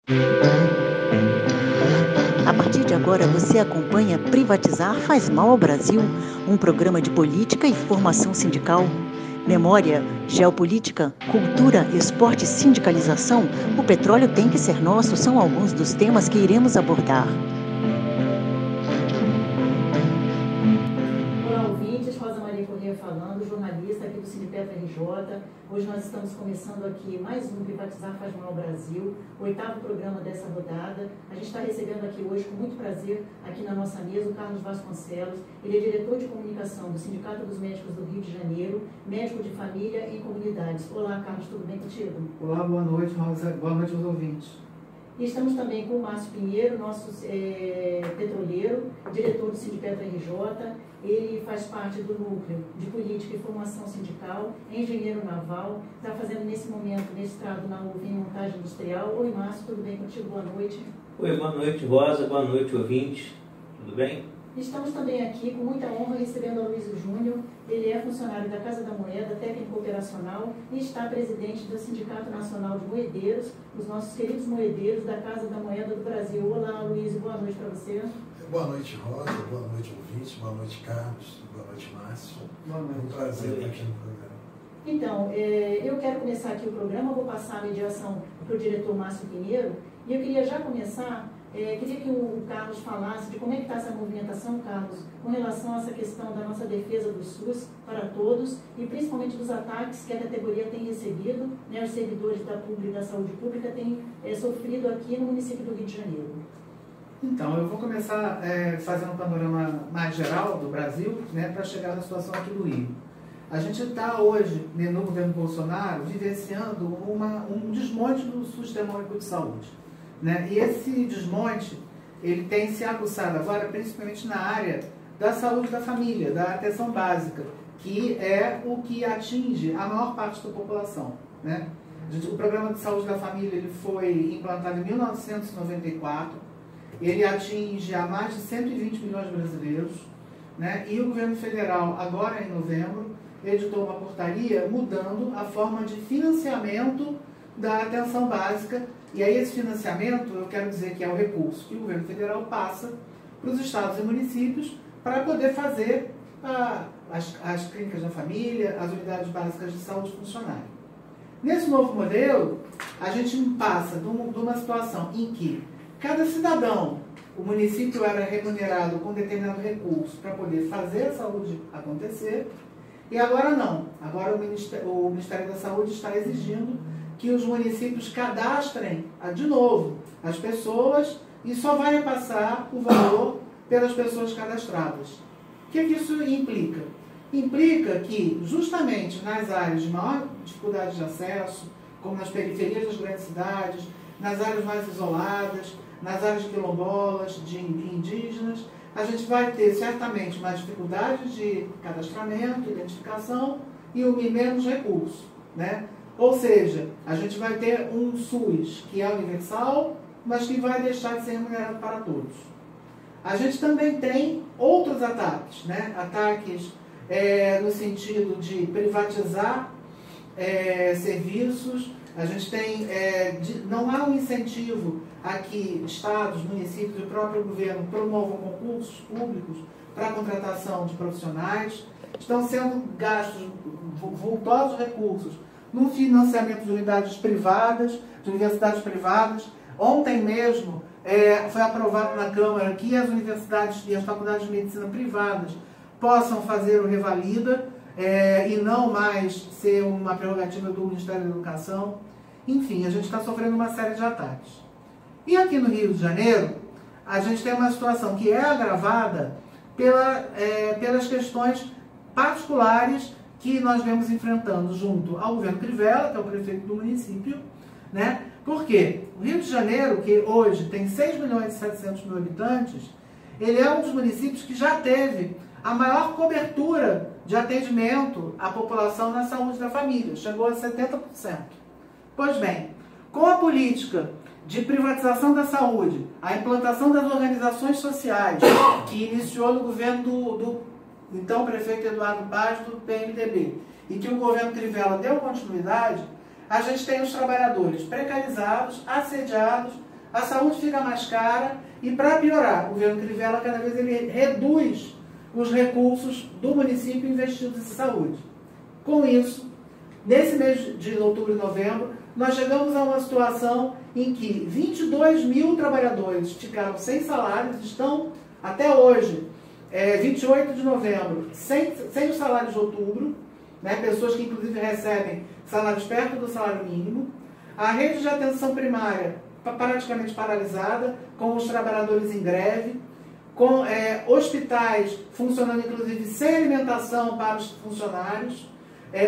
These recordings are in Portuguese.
A partir de agora você acompanha Privatizar faz mal ao Brasil, um programa de política e formação sindical. Memória, geopolítica, cultura, esporte e sindicalização, o petróleo tem que ser nosso são alguns dos temas que iremos abordar. Olá, ouvintes, Rosa Maria Corrêa falando, jornalista aqui do Sindipetra RJ. Hoje nós estamos começando aqui mais um Privatizar faz mal ao Brasil, o 8º programa dessa rodada. A gente está recebendo aqui hoje, com muito prazer, aqui na nossa mesa, o Carlos Vasconcelos. Ele é diretor de comunicação do Sindicato dos Médicos do Rio de Janeiro, médico de família e comunidades. Olá, Carlos, tudo bem contigo? Olá, boa noite, Rosa. Boa noite aos ouvintes. E estamos também com o Márcio Pinheiro, nosso petroleiro, diretor do Sindipetra RJ. Ele faz parte do núcleo de política e formação sindical, é engenheiro naval, está fazendo nesse momento mestrado na UF em montagem industrial. Oi, Márcio, tudo bem contigo? Boa noite. Oi, boa noite, Rosa, boa noite, ouvintes. Tudo bem? Estamos também aqui com muita honra recebendo a Luísio Júnior. Ele é funcionário da Casa da Moeda, técnico operacional e está presidente do Sindicato Nacional de Moedeiros, os nossos queridos moedeiros da Casa da Moeda do Brasil. Olá, Luísio, boa noite para você. Boa noite, Rosa, boa noite, ouvintes, boa noite, Carlos, boa noite, Márcio. Boa noite. É um prazer estar aqui no programa. Então, eu quero começar aqui o programa, vou passar a mediação para o diretor Márcio Pinheiro, e eu queria já começar, queria que o Carlos falasse de como é que está essa movimentação, Carlos, com relação a essa questão da nossa defesa do SUS para todos, e principalmente dos ataques que a categoria tem recebido, né, os servidores da saúde pública têm sofrido aqui no município do Rio de Janeiro. Então, eu vou começar fazendo um panorama mais geral do Brasil, né, para chegar na situação aqui do Rio. A gente está hoje, no governo Bolsonaro, vivenciando um desmonte do Sistema Único de Saúde, né? E esse desmonte, ele tem se aguçado agora, principalmente na área da saúde da família, da atenção básica, que é o que atinge a maior parte da população, né? O Programa de Saúde da Família ele foi implantado em 1994, ele atinge a mais de 120 milhões de brasileiros, né? E o governo federal, agora em novembro, editou uma portaria mudando a forma de financiamento da atenção básica. E aí esse financiamento, eu quero dizer que é o recurso que o governo federal passa para os estados e municípios para poder fazer as clínicas da família, as unidades básicas de saúde funcionarem. Nesse novo modelo, a gente passa de uma situação em que cada cidadão, o município era remunerado com determinado recurso para poder fazer a saúde acontecer, e agora não. Agora o Ministério da Saúde está exigindo que os municípios cadastrem de novo as pessoas e só vai repassar o valor pelas pessoas cadastradas. O que isso implica? Implica que, justamente nas áreas de maior dificuldade de acesso, como nas periferias das grandes cidades, nas áreas mais isoladas, nas áreas quilombolas, de indígenas, a gente vai ter certamente mais dificuldade de cadastramento, identificação e menos recurso, né? Ou seja, a gente vai ter um SUS que é universal, mas que vai deixar de ser remunerado para todos. A gente também tem outros ataques, né? Ataques no sentido de privatizar serviços. A gente tem, não há um incentivo a que estados, municípios e o próprio governo promovam concursos públicos para a contratação de profissionais. Estão sendo gastos vultosos recursos no financiamento de unidades privadas, de universidades privadas. Ontem mesmo foi aprovado na Câmara que as universidades e as faculdades de medicina privadas possam fazer o revalida e não mais ser uma prerrogativa do Ministério da Educação. Enfim, a gente está sofrendo uma série de ataques. E aqui no Rio de Janeiro, a gente tem uma situação que é agravada pelas questões particulares que nós vemos enfrentando junto ao governo Crivella, que é o prefeito do município, né? Por quê? O Rio de Janeiro, que hoje tem 6 milhões e 700 mil habitantes, ele é um dos municípios que já teve a maior cobertura de atendimento à população na saúde da família, chegou a 70%. Pois bem, com a política de privatização da saúde, a implantação das organizações sociais, que iniciou no governo do então prefeito Eduardo Paz, do PMDB, e que o governo Crivella deu continuidade, a gente tem os trabalhadores precarizados, assediados, a saúde fica mais cara e, para piorar, o governo Crivella, cada vez ele reduz os recursos do município investidos em saúde. Com isso, nesse mês de outubro e novembro, nós chegamos a uma situação em que 22 mil trabalhadores ficaram sem salários, estão até hoje, 28 de novembro, sem os salários de outubro, né, pessoas que inclusive recebem salários perto do salário mínimo. A rede de atenção primária praticamente paralisada, com os trabalhadores em greve, com hospitais funcionando inclusive sem alimentação para os funcionários,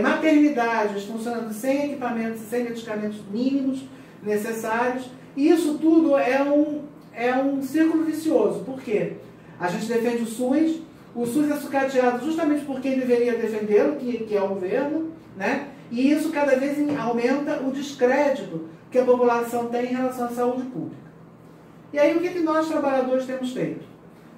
maternidades funcionando sem equipamentos, sem medicamentos mínimos necessários. E isso tudo é um círculo vicioso. Por quê? A gente defende o SUS é sucateado justamente por quem deveria defendê-lo, que é o governo, né? E isso cada vez aumenta o descrédito que a população tem em relação à saúde pública. E aí o que nós trabalhadores temos feito?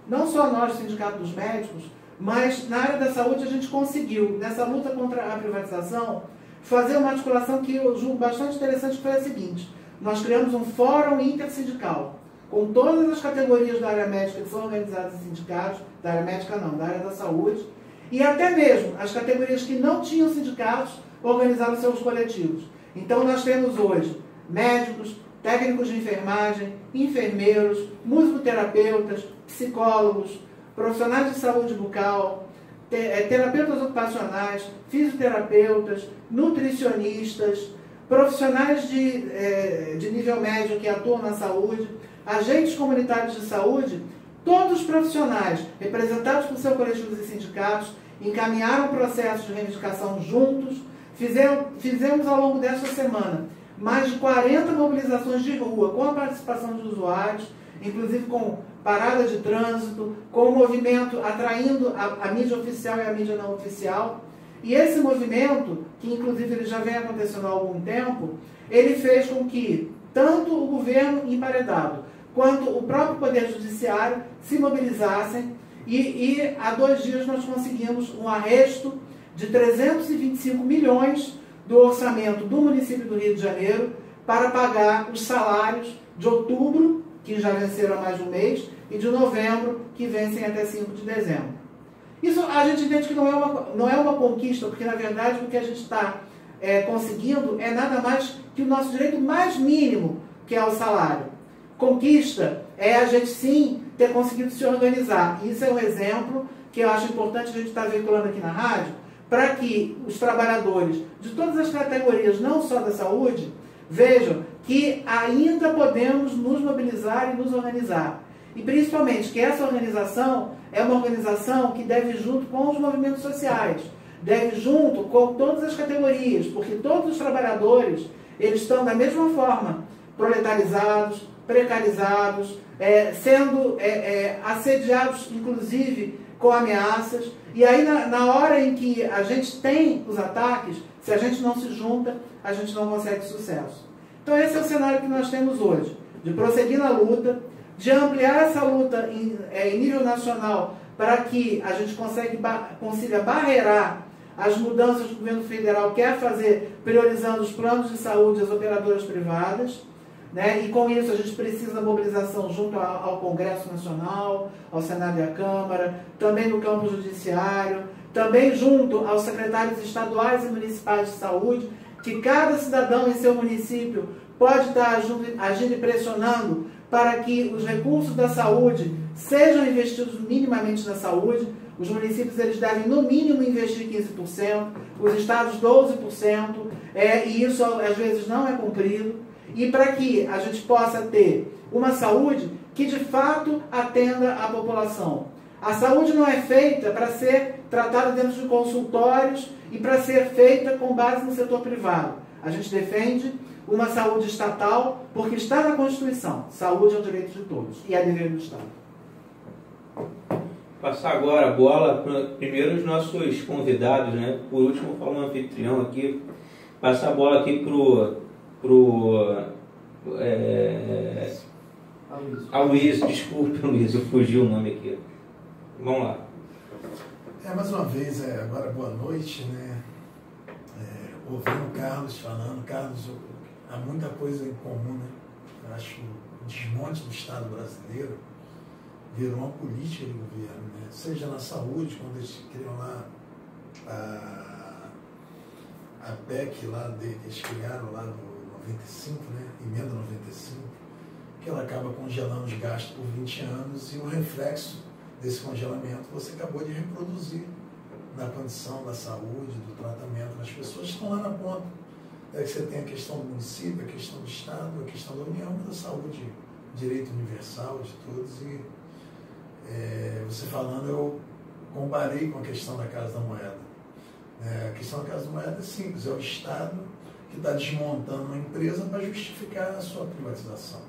Não só nós, Sindicato dos Médicos, mas na área da saúde a gente conseguiu, nessa luta contra a privatização, fazer uma articulação que eu julgo bastante interessante, que foi a seguinte: nós criamos um fórum intersindical, com todas as categorias da área médica que são organizadas em sindicatos, da área médica não, da área da saúde, e até mesmo as categorias que não tinham sindicatos organizaram seus coletivos. Então nós temos hoje médicos, técnicos de enfermagem, enfermeiros, musicoterapeutas, psicólogos, profissionais de saúde bucal, terapeutas ocupacionais, fisioterapeutas, nutricionistas, profissionais de nível médio que atuam na saúde, agentes comunitários de saúde. Todos os profissionais representados por seus coletivos e sindicatos encaminharam processos de reivindicação juntos. Fizemos ao longo desta semana mais de 40 mobilizações de rua com a participação de usuários, inclusive com parada de trânsito, com o movimento atraindo a mídia oficial e a mídia não oficial. E esse movimento, que inclusive ele já vem acontecendo há algum tempo, ele fez com que tanto o governo emparedado quanto o próprio Poder Judiciário se mobilizassem e há 2 dias nós conseguimos um arresto de 325 milhões do orçamento do município do Rio de Janeiro para pagar os salários de outubro, que já venceram há mais de um mês, e de novembro, que vencem até 5 de dezembro. Isso a gente entende que não é uma conquista, porque na verdade o que a gente está conseguindo é nada mais que o nosso direito mais mínimo, que é o salário. Conquista é a gente sim ter conseguido se organizar. Isso é um exemplo que eu acho importante a gente estar veiculando aqui na rádio, para que os trabalhadores de todas as categorias, não só da saúde, vejam que ainda podemos nos mobilizar e nos organizar. E principalmente que essa organização é uma organização que deve ir junto com os movimentos sociais, deve ir junto com todas as categorias, porque todos os trabalhadores, eles estão da mesma forma proletarizados, precarizados, sendo assediados, inclusive, com ameaças. E aí, na hora em que a gente tem os ataques, se a gente não se junta, a gente não consegue sucesso. Então esse é o cenário que nós temos hoje, de prosseguir na luta, de ampliar essa luta em nível nacional para que a gente consiga barreirar as mudanças que o governo federal quer fazer, priorizando os planos de saúde e as operadoras privadas, né? E com isso a gente precisa da mobilização junto ao Congresso Nacional, ao Senado e à Câmara, também no campo judiciário, também junto aos secretários estaduais e municipais de saúde, que cada cidadão em seu município pode estar agindo e pressionando para que os recursos da saúde sejam investidos minimamente na saúde. Os municípios eles devem, no mínimo, investir 15%, os estados 12%, e isso às vezes não é cumprido. E para que a gente possa ter uma saúde que de fato atenda a população. A saúde não é feita para ser tratada dentro de consultórios e para ser feita com base no setor privado. A gente defende uma saúde estatal porque está na Constituição. Saúde é um direito de todos e é dever do Estado. Passar agora a bola para primeiro os nossos convidados, né? Por último, falar um anfitrião aqui. Passar a bola aqui Aloysio, desculpe, Aloysio, eu fugi o nome aqui. Vamos lá. Mais uma vez, agora boa noite, né? Ouvindo o Carlos falando, Carlos, há muita coisa em comum, né? Eu acho desmonte do Estado brasileiro virou uma política de governo, né? Seja na saúde, quando eles criam lá a PEC lá, eles criaram lá no 95, né? Emenda 95, que ela acaba congelando os gastos por 20 anos e o reflexo desse congelamento você acabou de reproduzir na condição da saúde, do tratamento das pessoas que estão lá na ponta. É que você tem a questão do município, a questão do Estado, a questão da União, da saúde, direito universal de todos. E você falando, eu comparei com a questão da Casa da Moeda. A questão da Casa da Moeda é simples, é o Estado que está desmontando uma empresa para justificar a sua privatização.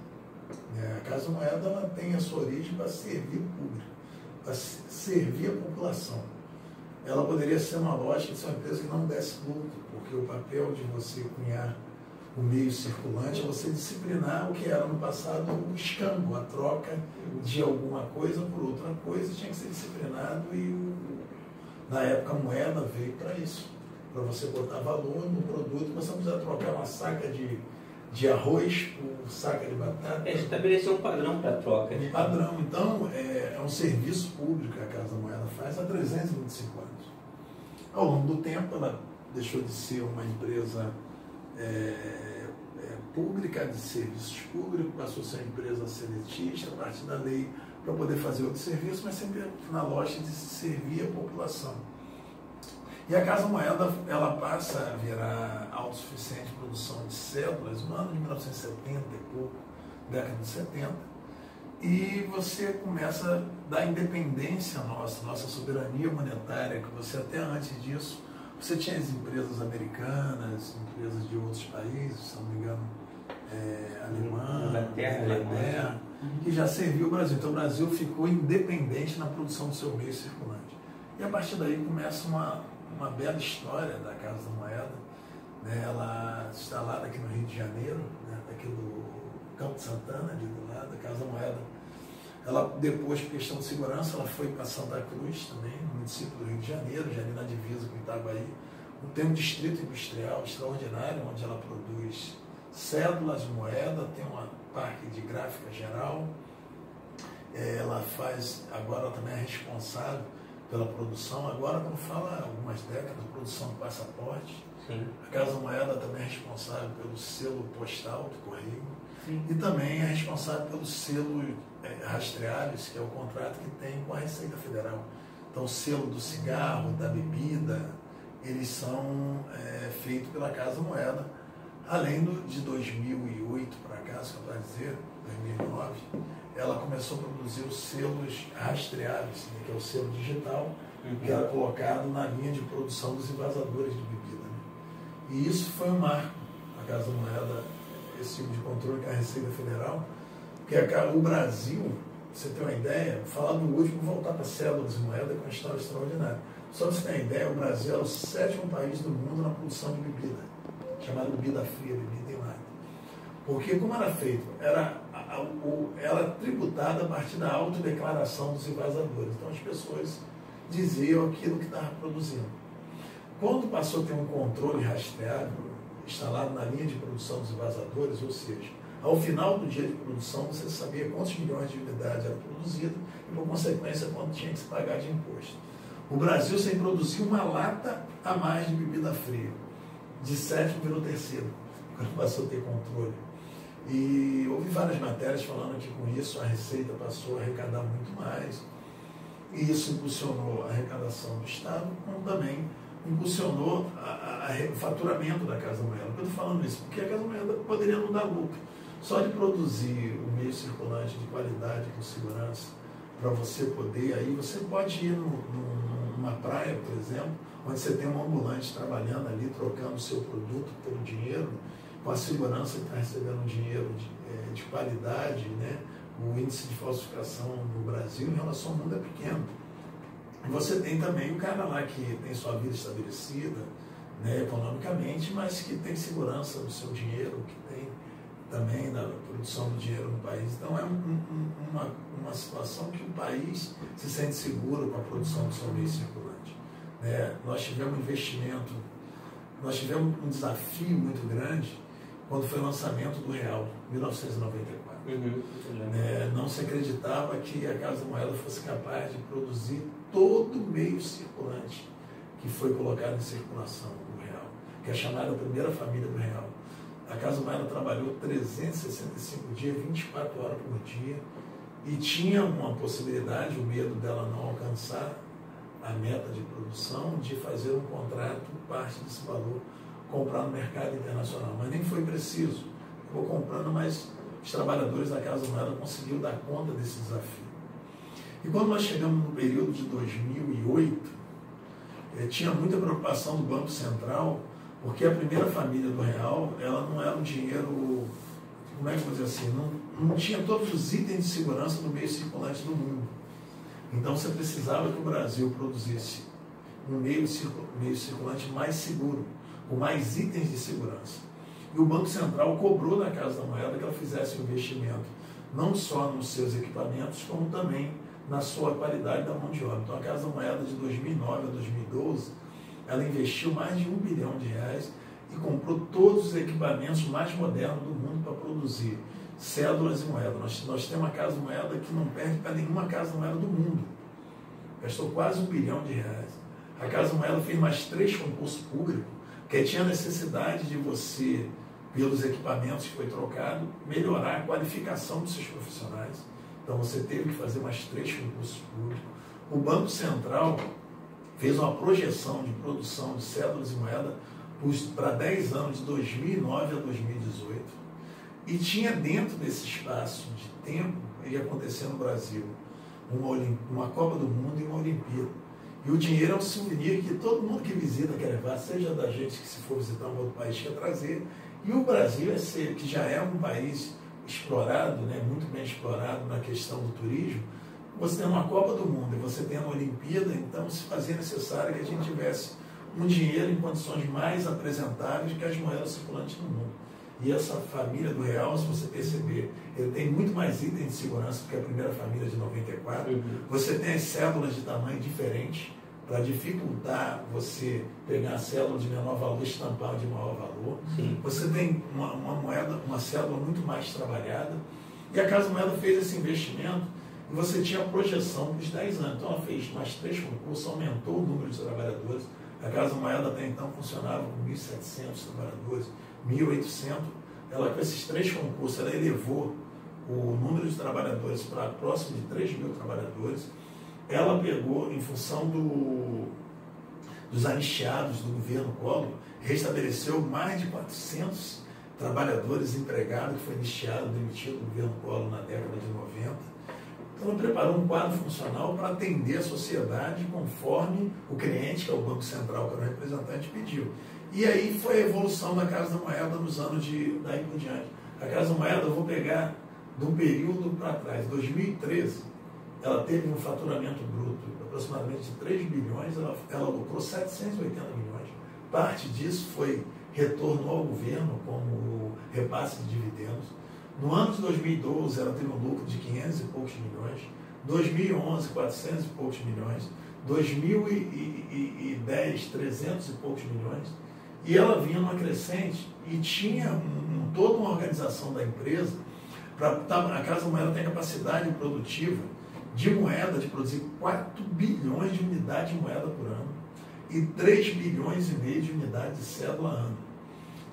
A Casa da Moeda ela tem a sua origem para servir o público, para servir a população. Ela poderia ser uma lógica de ser uma empresa que não desse lucro, porque o papel de você cunhar o meio circulante é você disciplinar o que era no passado o escambo, a troca de alguma coisa por outra coisa, tinha que ser disciplinado e na época a moeda veio para isso, para você botar valor no produto, você não precisa trocar uma saca de arroz por saca de batata. Estabelecer um padrão para troca. Um padrão. Então, é um serviço público que a Casa da Moeda faz há 325 anos. Ao longo do tempo, ela deixou de ser uma empresa pública, de serviços públicos, passou a ser uma empresa seletista, a partir da lei, para poder fazer outro serviço, mas sempre na lógica de servir a população. E a Casa Moeda, ela passa a virar autossuficiente em produção de cédulas no ano de 1970 e pouco, década de 70, e você começa a dar independência nossa soberania monetária, que você até antes disso, você tinha as empresas americanas, empresas de outros países, se não me engano, Alemanha, Inglaterra, que já serviu o Brasil. Então o Brasil ficou independente na produção do seu meio circulante. E a partir daí começa uma bela história da Casa da Moeda, né? Ela está lá aqui no Rio de Janeiro, né? Aqui do Campo de Santana, ali do lado, da Casa da Moeda. Ela, depois, por questão de segurança, ela foi para Santa Cruz também, no município do Rio de Janeiro, já ali na divisa com Itaguaí. Tem um distrito industrial extraordinário, onde ela produz cédulas, moeda, tem uma parque de gráfica geral. Ela faz, agora ela também é responsável pela produção, agora quando fala algumas décadas, produção de passaporte. Sim. A Casa da Moeda também é responsável pelo selo postal do correio. Sim. E também é responsável pelo selo rastreários, que é o contrato que tem com a Receita Federal. Então o selo do cigarro, da bebida, eles são feitos pela Casa da Moeda. Além de 2008 para cá, se eu posso dizer, 2009, ela começou a produzir os selos rastreáveis, né, que é o selo digital, que era colocado na linha de produção dos envasadores de bebida. Né? E isso foi um marco, a Casa da Moeda, esse tipo de controle que é a Receita Federal, porque o Brasil, pra você ter uma ideia, falar do último, voltar para cédulas e moeda, com uma história extraordinária. Só para você ter uma ideia, o Brasil era o 7º país do mundo na produção de bebida, chamada bebida fria, bebida em lata. Porque como era feito? Era tributada a partir da autodeclaração dos envasadores. Então as pessoas diziam aquilo que estava produzindo. Quando passou a ter um controle rastreável instalado na linha de produção dos envasadores, ou seja, ao final do dia de produção você sabia quantos milhões de unidades eram produzidas e, por consequência, quanto tinha que se pagar de imposto. O Brasil, sem produzir uma lata a mais de bebida fria, de 7º virou 3º, quando passou a ter controle. E houve várias matérias falando que com isso a Receita passou a arrecadar muito mais, e isso impulsionou a arrecadação do Estado, como também impulsionou o faturamento da Casa da Moeda. Por que eu estou falando isso? Porque a Casa da Moeda poderia não dar lucro. Só de produzir o meio circulante de qualidade, com segurança, para você poder, aí você pode ir numa praia, por exemplo, onde você tem um ambulante trabalhando ali, trocando o seu produto pelo dinheiro, com a segurança que está recebendo um dinheiro de qualidade, né? O índice de falsificação no Brasil em relação ao mundo é pequeno. E você tem também o cara lá que tem sua vida estabelecida, né, economicamente, mas que tem segurança do seu dinheiro, que tem também da produção do dinheiro no país. Então é uma situação que o país se sente seguro com a produção do seu meio circulante. Nós tivemos um investimento, nós tivemos um desafio muito grande quando foi o lançamento do Real, 1994. Não se acreditava que a Casa da Moeda fosse capaz de produzir todo o meio circulante que foi colocado em circulação do real, que é chamada a primeira família do real. A Casa da Moeda trabalhou 365 dias, 24 horas por dia, e tinha uma possibilidade, o medo dela não alcançar a meta de produção, de fazer um contrato, parte desse valor, comprar no mercado internacional. Mas nem foi preciso. Eu vou comprando, mas os trabalhadores da Casa da Moeda conseguiram dar conta desse desafio. E quando nós chegamos no período de 2008, tinha muita preocupação do Banco Central, porque a primeira família do real, ela não era um dinheiro, como é que eu vou dizer assim, não tinha todos os itens de segurança no meio circulante do mundo. Então você precisava que o Brasil produzisse um meio circulante mais seguro, com mais itens de segurança. E o Banco Central cobrou da Casa da Moeda que ela fizesse um investimento, não só nos seus equipamentos, como também na sua qualidade da mão de obra. Então a Casa da Moeda de 2009 a 2012, ela investiu mais de R$1 bilhão e comprou todos os equipamentos mais modernos do mundo para produzir cédulas e moedas. Nós temos uma Casa da Moeda que não perde para nenhuma Casa da Moeda do mundo. Gastou quase R$1 bilhão. A Casa da Moeda fez mais 3 concursos públicos, porque tinha necessidade de você, pelos equipamentos que foi trocado, melhorar a qualificação dos seus profissionais. Então você teve que fazer mais 3 concursos públicos. O Banco Central fez uma projeção de produção de cédulas e moedas para 10 anos, de 2009 a 2018. E tinha dentro desse espaço de tempo, ia acontecer no Brasil, uma Copa do Mundo e uma Olimpíada. E o dinheiro é um souvenir que todo mundo que visita quer levar, seja da gente que se for visitar um outro país quer trazer. E o Brasil, que já é um país explorado, muito bem explorado na questão do turismo, você tem uma Copa do Mundo e você tem uma Olimpíada, então se fazia necessário que a gente tivesse um dinheiro em condições mais apresentáveis que as moedas circulantes no mundo. E essa família do real, se você perceber, ele tem muito mais itens de segurança do que a primeira família de 94. Você tem as cédulas de tamanho diferente, para dificultar você pegar a cédula de menor valor e estampar de maior valor. Você tem uma cédula muito mais trabalhada. E a Casa da Moeda fez esse investimento e você tinha a projeção dos 10 anos. Então ela fez mais 3 concursos, aumentou o número de trabalhadores. A Casa da Moeda até então funcionava com 1.700 trabalhadores, 1.800. Ela, com esses 3 concursos, ela elevou o número de trabalhadores para próximo de 3.000 trabalhadores. Ela pegou, em função dos anistiados do governo Collor, restabeleceu mais de 400 trabalhadores empregados que foi anistiado, demitido do governo Collor na década de 90. Então, ela preparou um quadro funcional para atender a sociedade conforme o cliente, que é o Banco Central, que era o representante, pediu. E aí foi a evolução da Casa da Moeda nos anos daí por diante. A Casa da Moeda, eu vou pegar de um período para trás, 2013, ela teve um faturamento bruto aproximadamente de 3 bilhões, ela lucrou 780 milhões. Parte disso foi retorno ao governo, como repasse de dividendos. No ano de 2012, ela teve um lucro de 500 e poucos milhões. 2011, 400 e poucos milhões. 2010, 300 e poucos milhões. E ela vinha numa crescente e tinha toda uma organização da empresa. A Casa da Moeda tem capacidade produtiva de moeda, de produzir 4 bilhões de unidades de moeda por ano e 3 bilhões e meio de unidades de cédula ano.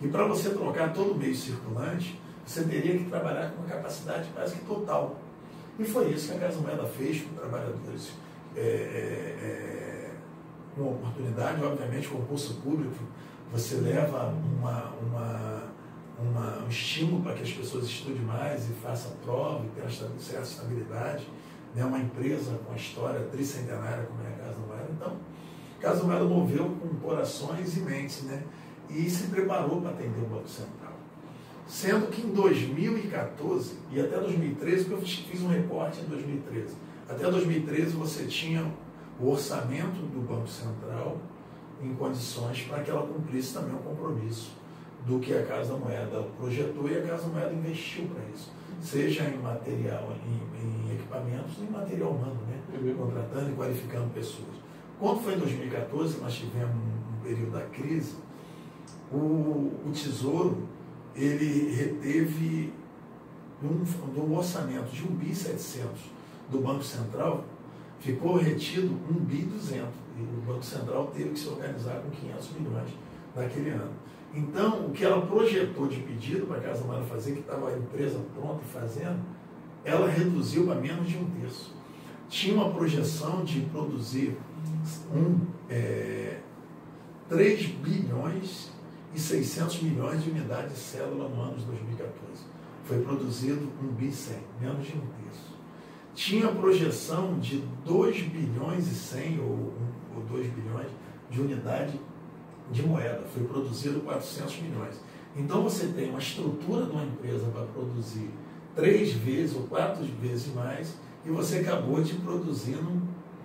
E para você trocar todo o meio circulante, você teria que trabalhar com uma capacidade quase que total. E foi isso que a Casa da Moeda fez com trabalhadores com oportunidade. Obviamente, concurso público, você leva um estímulo para que as pessoas estudem mais e façam prova e tenham certa estabilidade. Uma empresa com a história tricentenária como é a Casa da Moeda. Então, a Casa da Moeda moveu com corações e mentes, e se preparou para atender o Banco Central. Sendo que em 2014 e até 2013, porque eu fiz um recorte em 2013, até 2013 você tinha o orçamento do Banco Central em condições para que ela cumprisse também o compromisso do que a Casa da Moeda projetou, e a Casa da Moeda investiu para isso. Seja em material, em equipamentos, em material humano, contratando e qualificando pessoas. Quando foi em 2014, nós tivemos um período da crise, o Tesouro, ele reteve do orçamento de 1,7 bi do Banco Central, ficou retido 1,2 bi, e o Banco Central teve que se organizar com 500 milhões naquele ano. Então, o que ela projetou de pedido para a Casa da Moeda fazer, que estava a empresa pronta e fazendo, ela reduziu para menos de 1/3. Tinha uma projeção de produzir 3 bilhões e 600 milhões de unidades de cédula no ano de 2014. Foi produzido 1,1 bi, menos de 1/3. Tinha projeção de 2 bilhões e 100 ou 2 bilhões de unidade de moeda. Foi produzido 400 milhões. Então você tem uma estrutura de uma empresa para produzir 3 vezes ou 4 vezes mais e você acabou de produzindo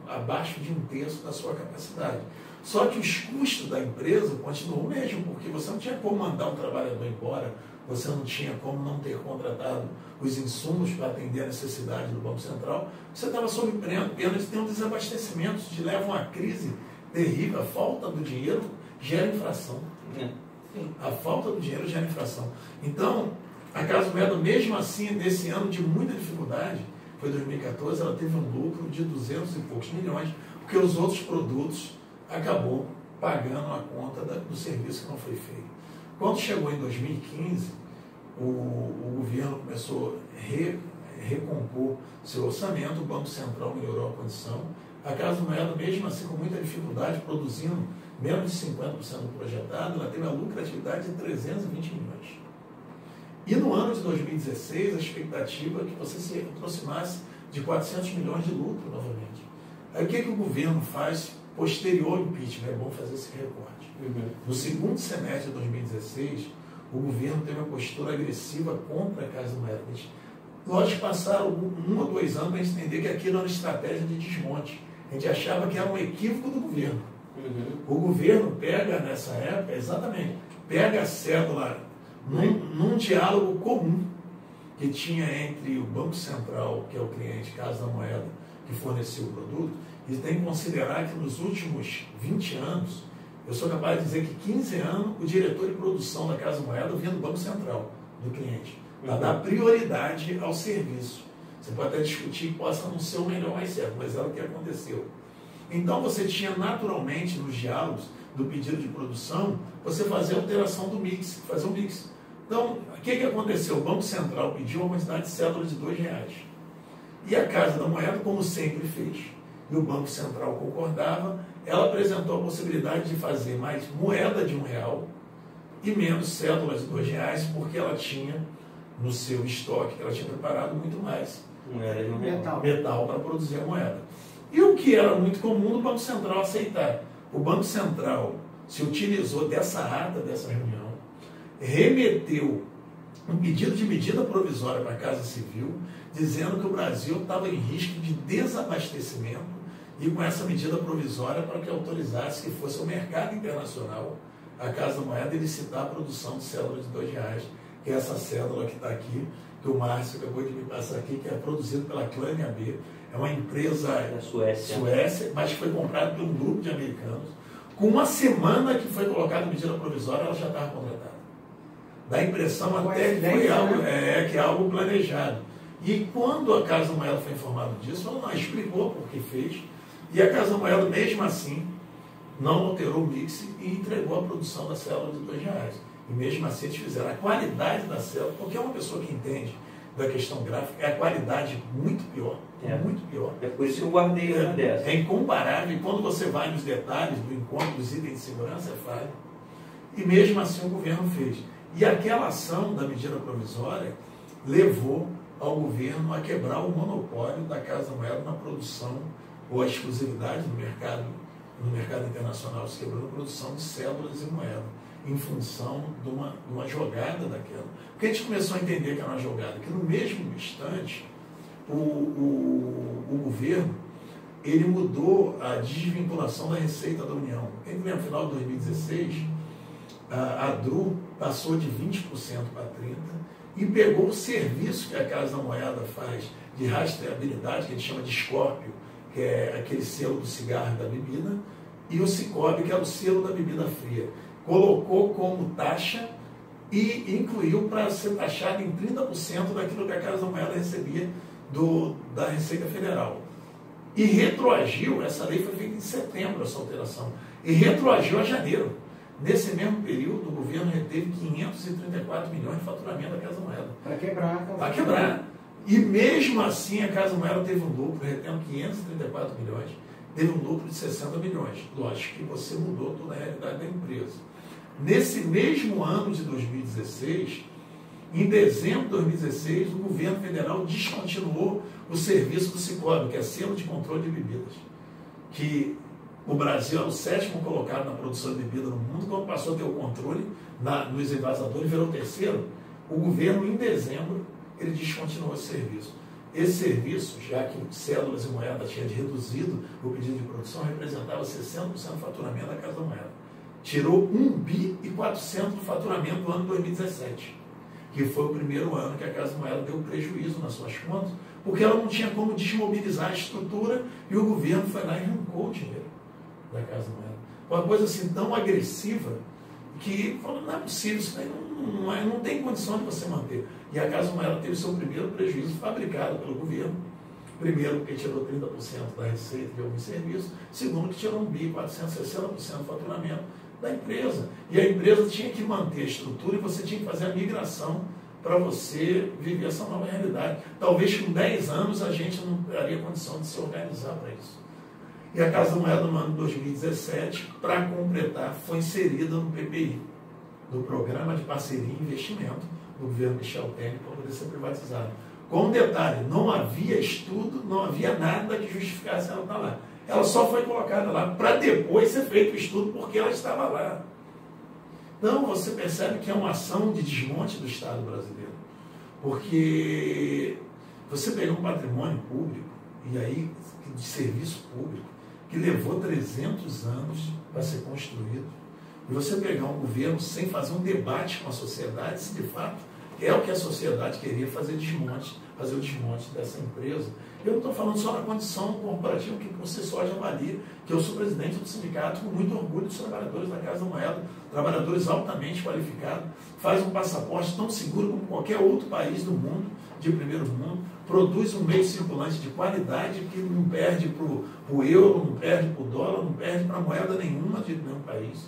abaixo de 1/3 da sua capacidade. Só que os custos da empresa continuam o mesmo, porque você não tinha como mandar um trabalhador embora, você não tinha como não ter contratado os insumos para atender a necessidade do Banco Central, você estava sob pena de ter um desabastecimento, te leva a uma crise terrível. A falta do dinheiro gera inflação. A falta do dinheiro gera inflação. Então, a Casa Moeda, mesmo assim, nesse ano de muita dificuldade, foi 2014, ela teve um lucro de 200 e poucos milhões, porque os outros produtos acabou pagando a conta do serviço que não foi feito. Quando chegou em 2015, o governo começou a recompor seu orçamento, o Banco Central melhorou a condição, a Casa Moeda, mesmo assim, com muita dificuldade, produzindo menos de 50% do projetado, ela teve a lucratividade de 320 milhões. E no ano de 2016, a expectativa é que você se aproximasse de 400 milhões de lucro novamente. Aí o que o governo faz posterior ao impeachment? É bom fazer esse recorte. No segundo semestre de 2016, o governo teve uma postura agressiva contra a Casa Moeda. Nós passaram 1 ou 2 anos para entender que aquilo era uma estratégia de desmonte. A gente achava que era um equívoco do governo. O governo pega, nessa época, exatamente, pega a cédula num diálogo comum que tinha entre o Banco Central, que é o cliente, Casa da Moeda, que fornecia o produto, e tem que considerar que nos últimos 20 anos, eu sou capaz de dizer que 15 anos, o diretor de produção da Casa da Moeda vinha do Banco Central, do cliente, para dar prioridade ao serviço. Você pode até discutir que possa não ser o melhor mais certo, mas era o que aconteceu. Então você tinha naturalmente nos diálogos do pedido de produção, você fazer a alteração do mix, fazer um mix. Então, o que aconteceu? O Banco Central pediu uma quantidade de cédula de R$2. E a Casa da Moeda, como sempre fez, e o Banco Central concordava, ela apresentou a possibilidade de fazer mais moeda de R$1 e menos cédula de R$2, porque ela tinha no seu estoque, ela tinha preparado muito mais metal para produzir a moeda. E o que era muito comum o Banco Central aceitar. O Banco Central se utilizou dessa ata, dessa reunião, remeteu um pedido de medida provisória para a Casa Civil, dizendo que o Brasil estava em risco de desabastecimento e com essa medida provisória para que autorizasse que fosse o mercado internacional, a Casa da Moeda, licitar a produção de cédula de R$2, que é essa cédula que está aqui, que o Márcio acabou de me passar aqui, que é produzida pela Clan AB, é uma empresa da Suécia, mas que foi comprada por um grupo de americanos. Com uma semana que foi colocada a medida provisória, ela já estava contratada. Dá a impressão até que foi algo planejado. E quando a Casa da Moeda foi informada disso, ela não explicou por que fez, e a Casa da Moeda, mesmo assim, não alterou o mix e entregou a produção da célula de R$2. E mesmo assim eles fizeram a qualidade da célula, porque é uma pessoa que entende da questão gráfica, é a qualidade muito pior. Muito pior. É por isso que eu guardei uma dessa. É incomparável, e quando você vai nos detalhes do encontro dos itens de segurança, é falha. E mesmo assim o governo fez. E aquela ação da medida provisória levou ao governo a quebrar o monopólio da Casa da Moeda na produção, ou a exclusividade no mercado internacional, se quebrou na produção de cédulas e moeda, em função de uma jogada daquela. Porque a gente começou a entender que era uma jogada, que no mesmo instante, o governo, ele mudou a desvinculação da Receita da União. Quem lembra, no final de 2016, a DRU passou de 20% para 30% e pegou o serviço que a Casa da Moeda faz de rastreabilidade, que a gente chama de Scorpio, que é aquele selo do cigarro e da bebida, e o Cicobi, que é o selo da bebida fria. Colocou como taxa e incluiu para ser taxado em 30% daquilo que a Casa da Moeda recebia da Receita Federal. E retroagiu, essa lei foi feita em setembro, essa alteração, e retroagiu a janeiro. Nesse mesmo período, o governo reteve 534 milhões de faturamento da Casa da Moeda. Para quebrar. Para quebrar. E mesmo assim, a Casa da Moeda teve um lucro, retendo 534 milhões, teve um lucro de 60 milhões. Lógico que você mudou toda a realidade da empresa. Nesse mesmo ano de 2016, em dezembro de 2016, o governo federal descontinuou o serviço do Sicob, que é selo de controle de bebidas, que o Brasil era o 7º colocado na produção de bebida no mundo. Quando passou a ter o controle nos envasadores, virou o 3º. O governo, em dezembro, ele descontinuou esse serviço. Esse serviço, já que cédulas e moeda tinha reduzido o pedido de produção, representava 60% do faturamento da Casa da Moeda. Tirou 1,4 bi do faturamento do ano 2017, que foi o primeiro ano que a Casa da Moeda deu prejuízo nas suas contas, porque ela não tinha como desmobilizar a estrutura e o governo foi lá e arrancou o dinheiro da Casa da Moeda. Uma coisa assim tão agressiva que falou, não é possível, isso aí não tem condição de você manter. E a Casa da Moeda teve seu primeiro prejuízo fabricado pelo governo. Primeiro, porque tirou 30% da receita de alguns serviços. Segundo, que tirou 1,460% do faturamento da empresa. E a empresa tinha que manter a estrutura e você tinha que fazer a migração para você viver essa nova realidade. Talvez com 10 anos a gente não teria condição de se organizar para isso. E a Casa da Moeda, no ano de 2017, para completar, foi inserida no PPI, do Programa de Parceria e Investimento do governo Michel Temer, para poder ser privatizada. Com um detalhe, não havia estudo, não havia nada que justificasse ela estar lá. Ela só foi colocada lá para depois ser feito o estudo, porque ela estava lá. Então, você percebe que é uma ação de desmonte do Estado brasileiro. Porque você pegou um patrimônio público, e aí, de serviço público, que levou 300 anos para ser construído, e você pegar um governo sem fazer um debate com a sociedade, se de fato é o que a sociedade queria, fazer o desmonte dessa empresa. Eu não estou falando só na condição corporativa, que você só já avalia, que eu sou presidente do sindicato com muito orgulho dos trabalhadores da Casa da Moeda, trabalhadores altamente qualificados, faz um passaporte tão seguro como qualquer outro país do mundo, de primeiro mundo, produz um meio circulante de qualidade que não perde para o euro, não perde para o dólar, não perde para moeda nenhuma de nenhum país.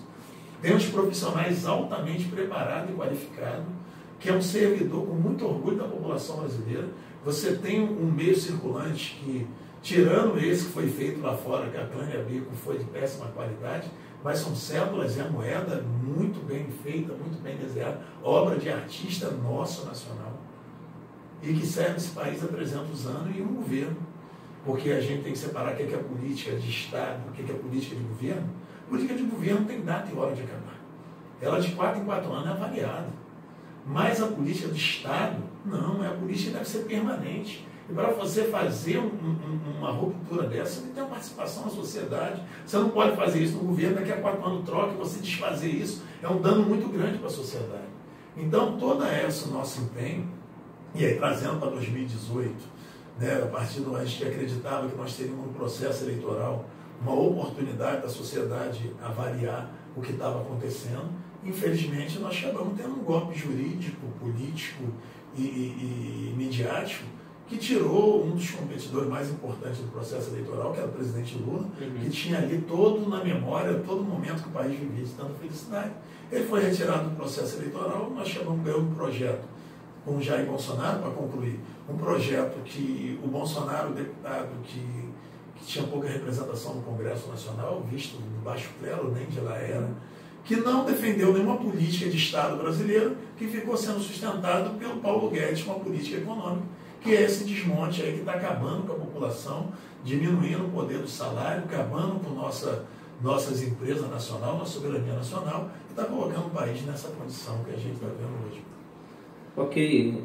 Tem uns profissionais altamente preparados e qualificados, que é um servidor com muito orgulho da população brasileira. Você tem um meio circulante que, tirando esse que foi feito lá fora, que a cana e a bico foi de péssima qualidade, mas são cédulas e a moeda muito bem feita, muito bem desenhada, obra de artista nosso nacional, e que serve esse país há 300 anos e um governo. Porque a gente tem que separar o que é política de Estado, o que é política de governo. Política de governo tem data e hora de acabar. Ela de 4 em 4 anos é avaliada. Mas a política do Estado, não, a política deve ser permanente. E para você fazer uma ruptura dessa, você tem que ter uma participação na sociedade. Você não pode fazer isso no governo, daqui a 4 anos troca, e você desfazer isso é um dano muito grande para a sociedade. Então, todo esse nosso empenho, e aí trazendo para 2018, né, a partir do a gente acreditava que nós teríamos um processo eleitoral, uma oportunidade da sociedade avaliar o que estava acontecendo. Infelizmente, nós acabamos tendo um golpe jurídico, político e midiático que tirou um dos competidores mais importantes do processo eleitoral, que era o presidente Lula, que tinha ali todo na memória, todo momento que o país vivia de tanta felicidade. Ele foi retirado do processo eleitoral, nós chamamos de um projeto com o Jair Bolsonaro, para concluir, um projeto que o Bolsonaro, deputado que tinha pouca representação no Congresso Nacional, visto de baixo clero, nem de lá era, que não defendeu nenhuma política de Estado brasileiro, que ficou sendo sustentado pelo Paulo Guedes com a política econômica, que é esse desmonte aí que está acabando com a população, diminuindo o poder do salário, acabando com nossas empresas nacionais, nossa soberania nacional, e está colocando o país nessa condição que a gente está vendo hoje. Ok,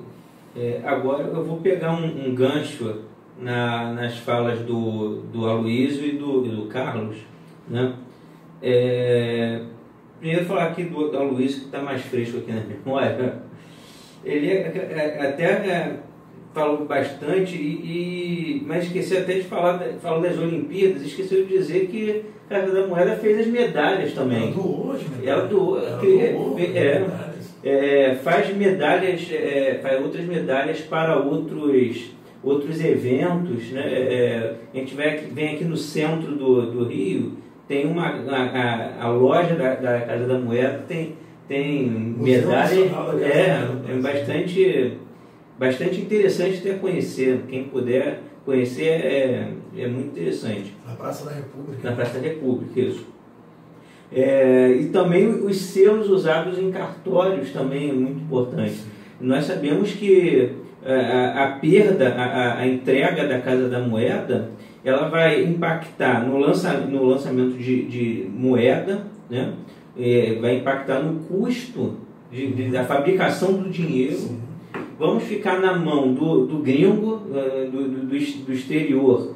agora eu vou pegar um gancho nas falas do Aloysio e do Carlos, né? Primeiro falar aqui do Aloysio, que está mais fresco aqui na memória. Ele até falou bastante, mas esqueceu até de falar das Olimpíadas, esqueceu de dizer que a Casa da Moeda fez as medalhas também. Ela doou hoje, né? Ela doou. Medalhas. faz medalhas, faz outras medalhas para outros eventos, né? A gente vem aqui no centro do Rio, tem a loja da Casa da Moeda, tem medalhas, bastante interessante até conhecer. Quem puder conhecer é muito interessante. Na Praça da República. Na Praça da República, isso. E também os selos usados em cartórios também é muito importante. Nós sabemos que a perda, a entrega da Casa da Moeda, ela vai impactar no lançamento de moeda, né? Vai impactar no custo da fabricação do dinheiro. Sim. Vamos ficar na mão do gringo, do exterior,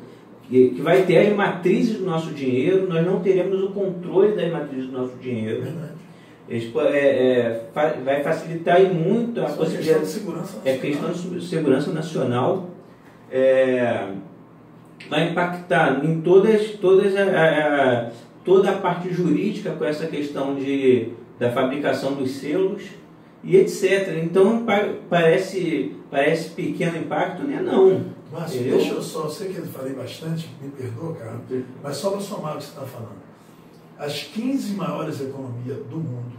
que vai ter as matrizes do nosso dinheiro. Nós não teremos o controle das matrizes do nosso dinheiro. Vai facilitar muito a possibilidade de questão de segurança nacional. Vai impactar em toda a parte jurídica com essa questão da fabricação dos selos e etc. Então parece pequeno impacto, né? Não. Márcio, deixa eu só, sei que eu falei bastante, me perdoa, cara, mas só para somar o que você está falando. As 15 maiores economias do mundo,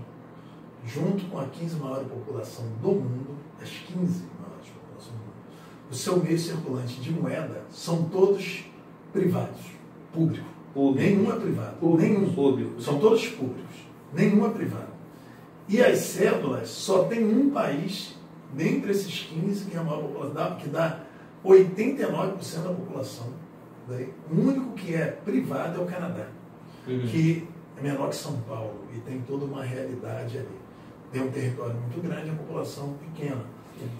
junto com a 15 maior população do mundo, as 15 maiores populações do mundo, o seu meio circulante de moeda são todos privados, público. Nenhum é privado. Nenhum. Público. São todos públicos. Nenhum é privado. E as cédulas só tem um país, dentre esses 15, que é a maior população, que dá 89% da população. Daí, o único que é privado é o Canadá, que é menor que São Paulo e tem toda uma realidade ali. Tem um território muito grande e a população pequena.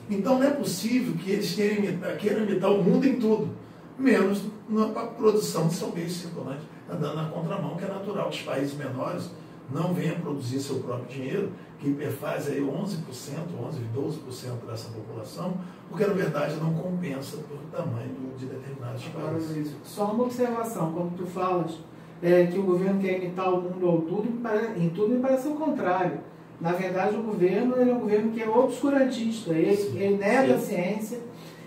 Então não é possível que eles queiram imitar o mundo em tudo, menos na produção de seu meio circulante, andando na contramão, que é natural que os países menores não venham produzir seu próprio dinheiro, que faz aí 11%, 12% dessa população, porque na verdade não compensa pelo tamanho de determinados países. Só uma observação, quando tu falas que o governo quer imitar o mundo em tudo, me parece o contrário. Na verdade, o governo é um governo que é obscurantista, ele nega a ciência,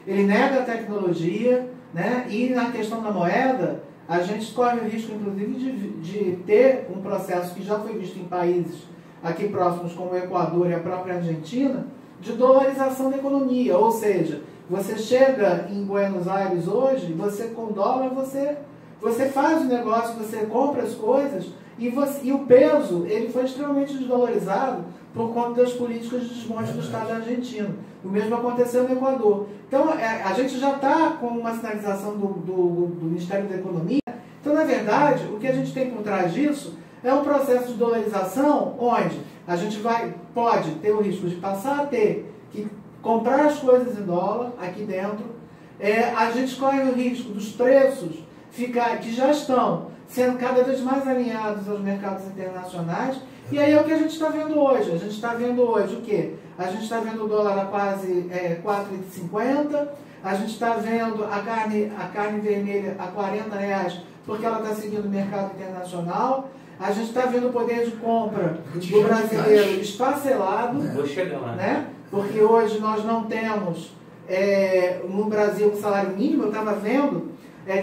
ele nega a tecnologia, né? E na questão da moeda, a gente corre o risco, inclusive, de ter um processo que já foi visto em países aqui próximos, como o Equador e a própria Argentina, de dolarização da economia. Ou seja, você chega em Buenos Aires hoje, você com dólar, você faz o negócio, você compra as coisas, e o peso ele foi extremamente desvalorizado por conta das políticas de desmonte do Estado argentino. O mesmo aconteceu no Equador. Então, a gente já está com uma sinalização do Ministério da Economia. Então, na verdade, o que a gente tem por trás disso é um processo de dolarização onde a gente pode ter o risco de passar a ter que comprar as coisas em dólar aqui dentro. A gente corre o risco dos preços que já estão sendo cada vez mais alinhados aos mercados internacionais. E aí é o que a gente está vendo hoje. A gente está vendo hoje o quê? A gente está vendo o dólar a quase R$4,50, a gente está vendo a carne vermelha a R$40, porque ela está seguindo o mercado internacional. A gente está vendo o poder de compra do brasileiro esfacelado. Vou chegar lá. Né? Porque hoje nós não temos no Brasil um salário mínimo. Eu estava vendo,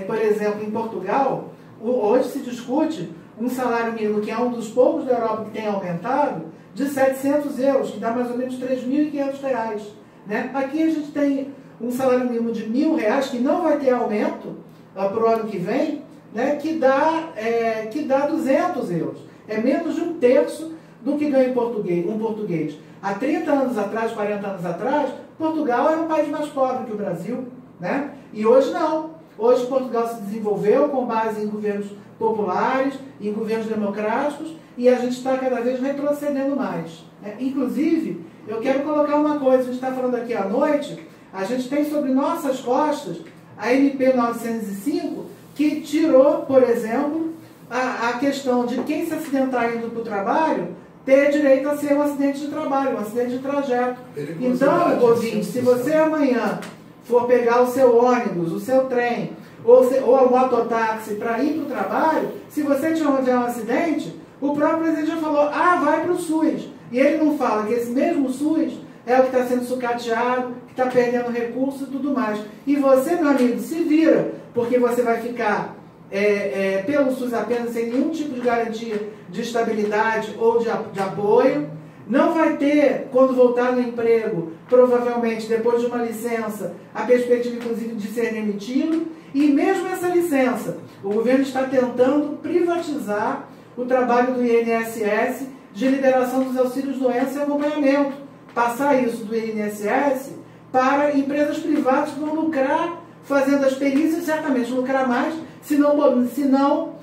por exemplo, em Portugal, hoje se discute um salário mínimo que é um dos poucos da Europa que tem aumentado, de €700, que dá mais ou menos R$3.500. Né? Aqui a gente tem um salário mínimo de R$1.000, que não vai ter aumento para o ano que vem, né? que dá €200. É menos de um terço do que ganha um português. Há 30 anos atrás, 40 anos atrás, Portugal era um país mais pobre que o Brasil. Né? E hoje não. Hoje Portugal se desenvolveu com base em governos populares, em governos democráticos, e a gente está cada vez retrocedendo mais. Inclusive, eu quero colocar uma coisa, a gente está falando aqui à noite, a gente tem sobre nossas costas a MP 905, que tirou, por exemplo, a questão de quem se acidentar indo para o trabalho ter direito a ser um acidente de trabalho, um acidente de trajeto. Então, ouvinte, se você amanhã for pegar o seu ônibus, o seu trem, ou a mototáxi para ir para o trabalho, se você tiver um acidente, o próprio presidente já falou, vai para o SUS. E ele não fala que esse mesmo SUS é o que está sendo sucateado, que está perdendo recursos e tudo mais. E você, meu amigo, se vira, porque você vai ficar pelo SUS apenas, sem nenhum tipo de garantia de estabilidade ou de apoio. Não vai ter, quando voltar no emprego, provavelmente, depois de uma licença, a perspectiva, inclusive, de ser demitido. E mesmo essa licença, o governo está tentando privatizar o trabalho do INSS de liberação dos auxílios doença e acompanhamento. Passar isso do INSS para empresas privadas que vão lucrar fazendo as perícias, certamente lucrar mais, se não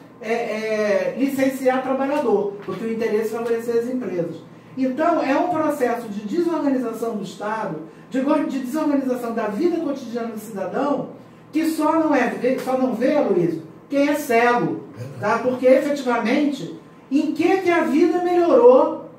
licenciar trabalhador, porque o interesse é favorecer as empresas. Então, é um processo de desorganização do Estado, de desorganização da vida cotidiana do cidadão, que só não vê, Aloysio, quem é cego. Tá? Porque, efetivamente, em que a vida melhorou?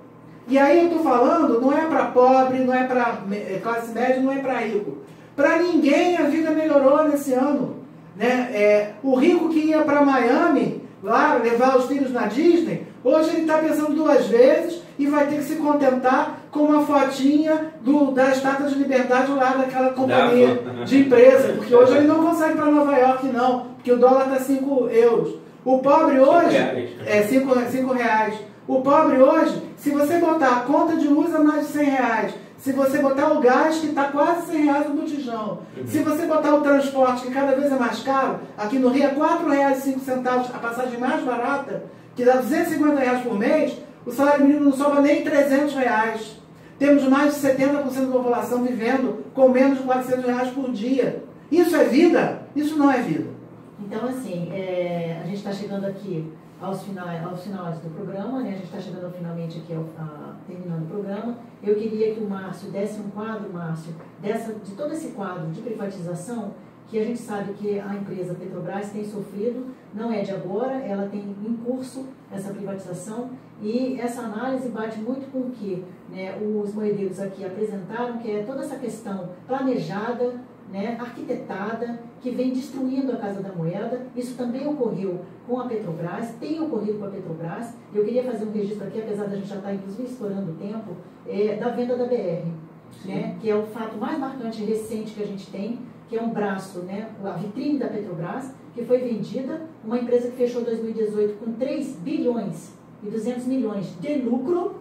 E aí eu estou falando, não é para pobre, não é para classe média, não é para rico. Para ninguém a vida melhorou nesse ano. Né? O rico que ia para Miami, lá, levar os filhos na Disney, hoje ele está pensando 2 vezes e vai ter que se contentar com uma fotinha da Estátua de Liberdade lá daquela companhia de empresa, porque hoje ele não consegue ir para Nova York não, porque o dólar está 5 euros. O pobre hoje, R$5. O pobre hoje, se você botar a conta de luz a mais de R$100, se você botar o gás, que está quase R$100 no botijão, se você botar o transporte, que cada vez é mais caro, aqui no Rio é R$4,05 a passagem mais barata, que dá R$250 por mês, o salário mínimo não sobra nem R$300. Temos mais de 70% da população vivendo com menos de R$400 por dia. Isso é vida? Isso não é vida. Então, assim, a gente está chegando aqui aos finais do programa, né? A gente está chegando finalmente aqui, terminando o programa. Eu queria que o Márcio desse um quadro, Márcio, de todo esse quadro de privatização, que a gente sabe que a empresa Petrobras tem sofrido, não é de agora, ela tem em curso essa privatização, e essa análise bate muito com o que, né, os moedeiros aqui apresentaram, que é toda essa questão planejada, né, arquitetada, que vem destruindo a Casa da Moeda. Isso também ocorreu com a Petrobras, tem ocorrido com a Petrobras. Eu queria fazer um registro aqui, apesar da gente já estar inclusive estourando o tempo, da venda da BR, né, que é o fato mais marcante e recente que a gente tem, que é um braço, né, a vitrine da Petrobras, que foi vendida, uma empresa que fechou 2018 com 3 bilhões e 200 milhões de lucro,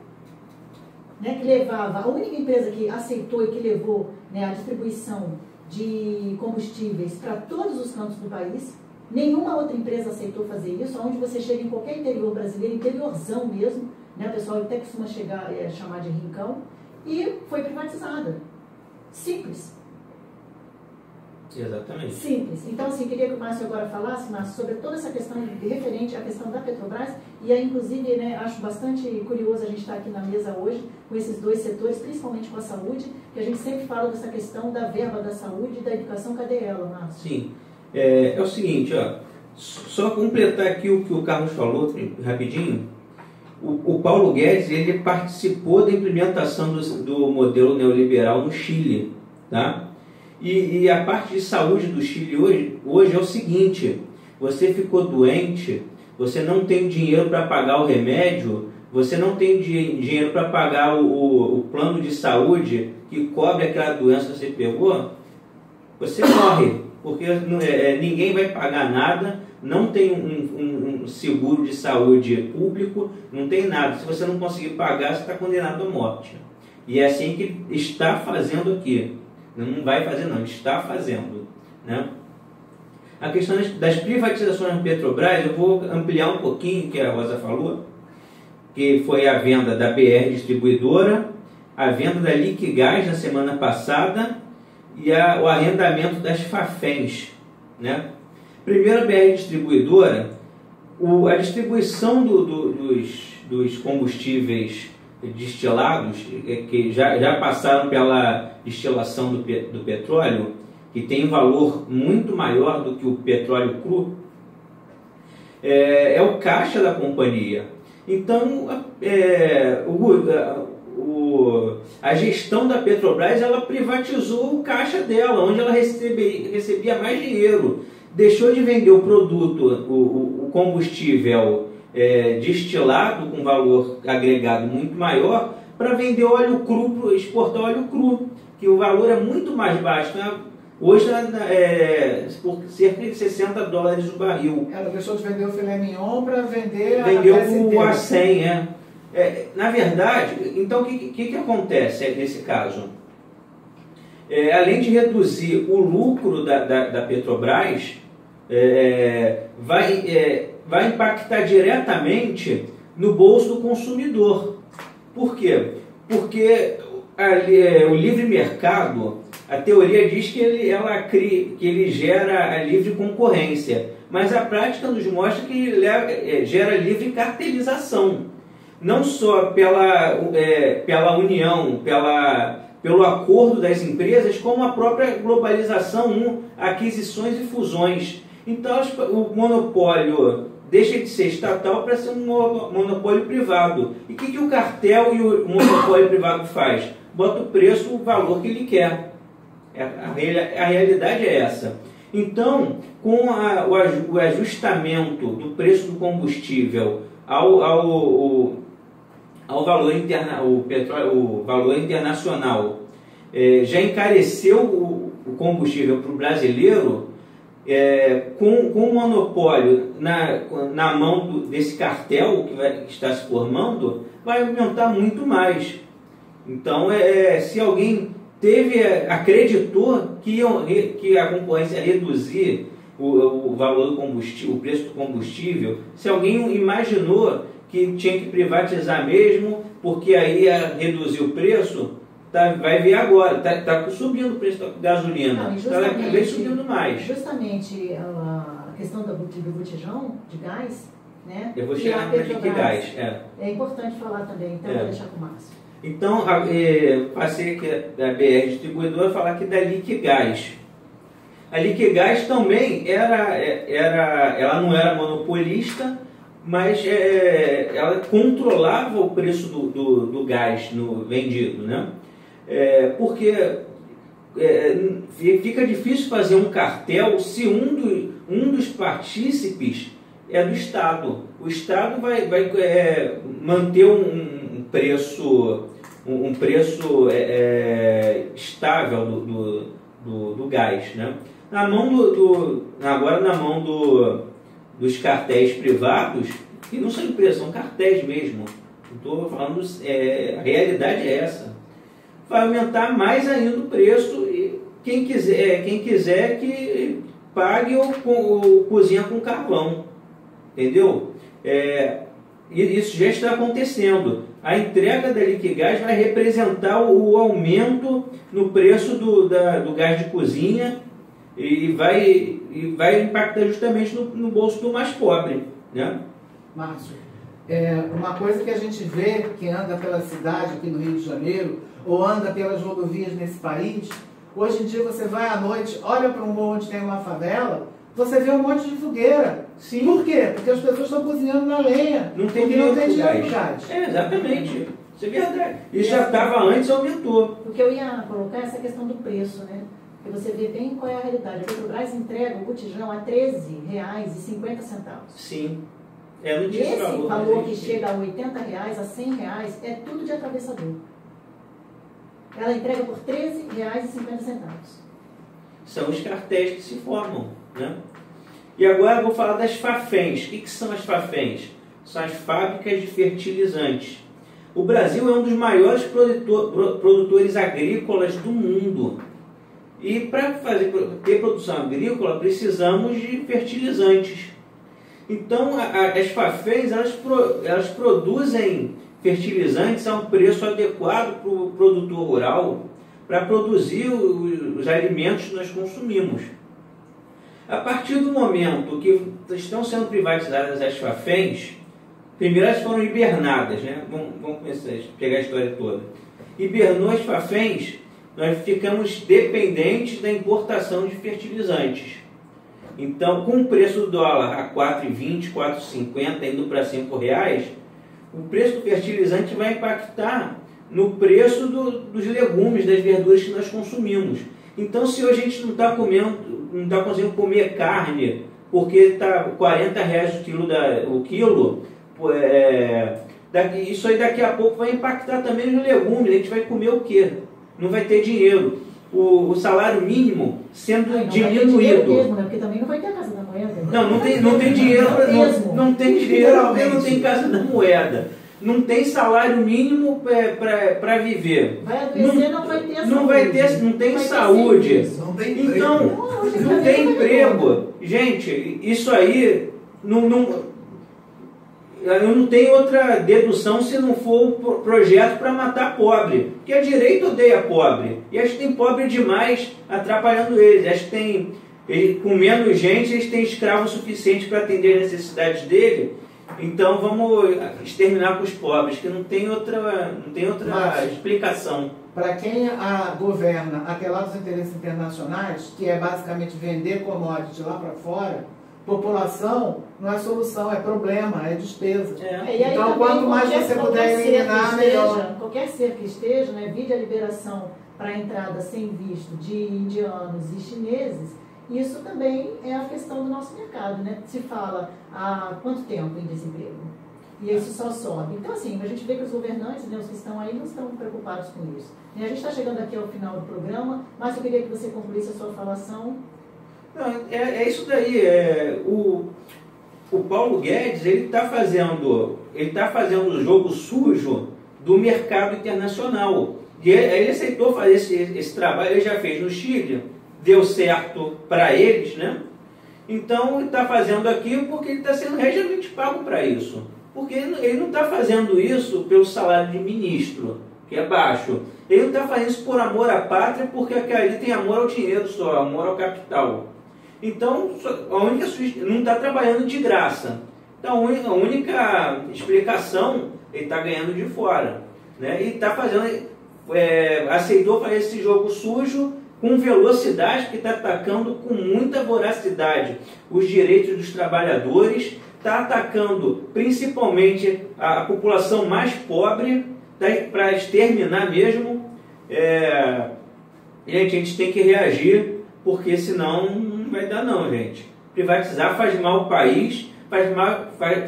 né, que levava, a única empresa que aceitou e que levou, né, a distribuição de combustíveis para todos os cantos do país. Nenhuma outra empresa aceitou fazer isso, onde você chega em qualquer interior brasileiro, interiorzão mesmo, né, o pessoal até costuma chamar de rincão, e foi privatizada. Simples. Exatamente. Simples. Então, assim, queria que o Márcio agora falasse, Márcio, sobre toda essa questão referente à questão da Petrobras, e aí, inclusive, né, acho bastante curioso a gente estar aqui na mesa hoje com esses 2 setores, principalmente com a saúde, que a gente sempre fala dessa questão da verba da saúde e da educação. Cadê ela, Márcio? Sim. É o seguinte, ó, só completar aqui o que o Carlos falou, rapidinho. O Paulo Guedes, ele participou da implementação do modelo neoliberal no Chile, tá? E a parte de saúde do Chile hoje é o seguinte: você ficou doente, você não tem dinheiro para pagar o remédio, você não tem dinheiro para pagar o plano de saúde que cobre aquela doença que você pegou, você morre, porque ninguém vai pagar nada, não tem um seguro de saúde público, não tem nada. Se você não conseguir pagar, você está condenado à morte. E é assim que está fazendo aqui. Não vai fazer não, está fazendo, né? A questão das privatizações da Petrobras, eu vou ampliar um pouquinho o que a Rosa falou, que foi a venda da BR Distribuidora, a venda da Liquigás na semana passada e o arrendamento das Fafens, né? Primeiro, a BR Distribuidora, a distribuição dos combustíveis destilados, que já passaram pela destilação do petróleo, que tem um valor muito maior do que o petróleo cru, é o caixa da companhia. Então, a gestão da Petrobras, ela privatizou o caixa dela, onde ela recebia mais dinheiro. Deixou de vender o produto, o combustível destilado com valor agregado muito maior, para vender óleo cru, exportar óleo cru, que o valor é muito mais baixo, né? Hoje é por cerca de $60 o barril. Ela deixou de vender o filé mignon para vender vendeu a peça inteira. O A100, na verdade, então o que acontece nesse caso? Além de reduzir o lucro da Petrobras, vai impactar diretamente no bolso do consumidor. Por quê? Porque o livre mercado, a teoria diz que ele gera a livre concorrência, mas a prática nos mostra que ele gera livre cartelização, não só pela união, pelo acordo das empresas, como a própria globalização, aquisições e fusões. Então o monopólio deixa de ser estatal para ser um monopólio privado. E o que o cartel e o monopólio privado faz? Bota o preço, o valor que ele quer. A realidade é essa. Então, com o ajustamento do preço do combustível ao valor o valor internacional, já encareceu o combustível para o brasileiro, com o monopólio na mão desse cartel que está se formando, vai aumentar muito mais. Então, se alguém acreditou que a concorrência ia reduzir o valor do combustível, o preço do combustível, se alguém imaginou que tinha que privatizar mesmo, porque aí ia reduzir o preço, vai ver agora, está subindo o preço da gasolina, está subindo mais. Justamente a questão do botijão de gás, né? Eu vou chegar na Liquigás. É importante falar também, então vou deixar com o Márcio. Então, passei aqui da BR Distribuidora a falar aqui da Liquigás. A Liquigás também ela não era monopolista, mas ela controlava o preço do gás vendido, né? Porque fica difícil fazer um cartel se um dos partícipes é do Estado. O Estado vai manter um preço estável do gás, né? Agora na mão dos cartéis privados, que não são empresas, são cartéis mesmo. Estou falando, a realidade é essa. Vai aumentar mais ainda o preço e quem quiser que pague ou cozinha com carvão. Entendeu? E isso já está acontecendo. A entrega da Liquigás vai representar o aumento no preço do gás de cozinha e vai impactar justamente no bolso do mais pobre, né? Márcio, uma coisa que a gente vê que anda pela cidade aqui no Rio de Janeiro ou anda pelas rodovias nesse país, hoje em dia você vai à noite, olha para um morro onde tem uma favela, você vê um monte de fogueira. Sim. Por quê? Porque as pessoas estão cozinhando na lenha. Não tem dinheiro pro gás. Exatamente. Isso é verdade. Isso já estava antes, aumentou. O que eu ia colocar é essa questão do preço, né? Porque você vê bem qual é a realidade. A Petrobras entrega o botijão a R$13,50. Sim. E esse valor que chega a R$80, a R$100, é tudo de atravessador. Ela entrega por R$13,50. São os cartéis que se formam, né? E agora eu vou falar das Faféns. O que são as Faféns? São as fábricas de fertilizantes. O Brasil é um dos maiores produtores agrícolas do mundo. E para ter produção agrícola precisamos de fertilizantes. Então as Faféns elas produzem fertilizantes a um preço adequado para o produtor rural para produzir os alimentos que nós consumimos. A partir do momento que estão sendo privatizadas as Faféns, primeiro elas foram hibernadas, né? Vamos começar a pegar a história toda. Hibernou as Faféns, nós ficamos dependentes da importação de fertilizantes. Então, com o preço do dólar a 4,20, 4,50, indo para R$5, o preço do fertilizante vai impactar no preço dos legumes, das verduras que nós consumimos. Então, se hoje a gente não está conseguindo comer carne, porque está R$40 o quilo, Isso aí daqui a pouco vai impactar também nos legumes. A gente vai comer o quê? Não vai ter dinheiro. O salário mínimo sendo diminuído. Mesmo, né? Porque também não vai ter a Casa da Moeda. Não tem dinheiro. Não tem dinheiro porque não tem Casa da Moeda. Não tem salário mínimo para viver. Vai adoecer, não vai ter saúde. Não tem saúde. Não tem emprego. Então, não tem emprego. Gente, isso aí eu não tenho outra dedução se não for um projeto para matar pobre. Porque a direita odeia pobre. E acho que tem pobre demais atrapalhando eles. Acho que com menos gente, eles têm escravo suficiente para atender as necessidades dele. Então vamos exterminar com os pobres, que não tem outra explicação. Para quem governa atelar os interesses internacionais, que é basicamente vender commodities lá para fora, população não é solução, é problema, é despesa. Então, quanto mais você puder eliminar, melhor. Qualquer ser que esteja, né, vide a liberação para a entrada sem visto de indianos e chineses, isso também é a questão do nosso mercado, né? Se fala há quanto tempo em desemprego? E isso só sobe. Então, assim, a gente vê que os governantes, né, os que estão aí, não estão preocupados com isso. E a gente está chegando aqui ao final do programa, mas eu queria que você concluísse a sua falação. Não, é isso daí. O Paulo Guedes, ele está fazendo o jogo sujo do mercado internacional. E ele aceitou fazer esse trabalho, ele já fez no Chile, deu certo para eles, né? Então ele está fazendo aquilo porque ele está sendo regiamente pago para isso. Porque ele não está fazendo isso pelo salário de ministro, que é baixo. Ele não está fazendo isso por amor à pátria, porque ali tem amor ao dinheiro só, amor ao capital. Então, não está trabalhando de graça. Então, a única explicação, ele está ganhando de fora. Né? E está aceitou fazer esse jogo sujo com velocidade, que está atacando com muita voracidade os direitos dos trabalhadores, está atacando principalmente a população mais pobre, para exterminar mesmo. Gente, a gente tem que reagir, porque senão não vai dar não, gente. Privatizar faz mal ao país,